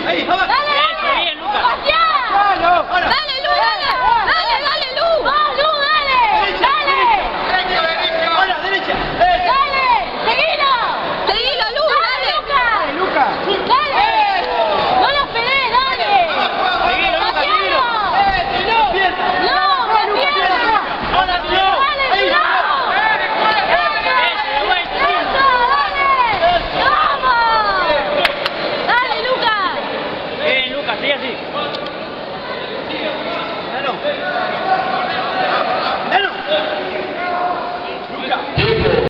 Ahí, vamos. ¡Dale, dale! Bien, Lucas. ¡Sebastián! Ahora. ¡Dale, Lu, dale! ¡Dale, dale, Lu! ¡Vamos, Lu, dale! ¡Dale! Ahora, derecha. ¡Dale! ¡Seguilo! ¡Seguilo, Lu! ¡Dale, Lucas! Lucas. ¡Dale! ¡No lo esperes, dale! Seguilo, Lucas, seguilo. ¡No, Sebastián! Ahora, tío. ¡Dale, Ahí. tirado! ¡Eso, dale! ¡Vamos! ¡Dale, Lucas! Bien, Lucas, sigue así. Claro.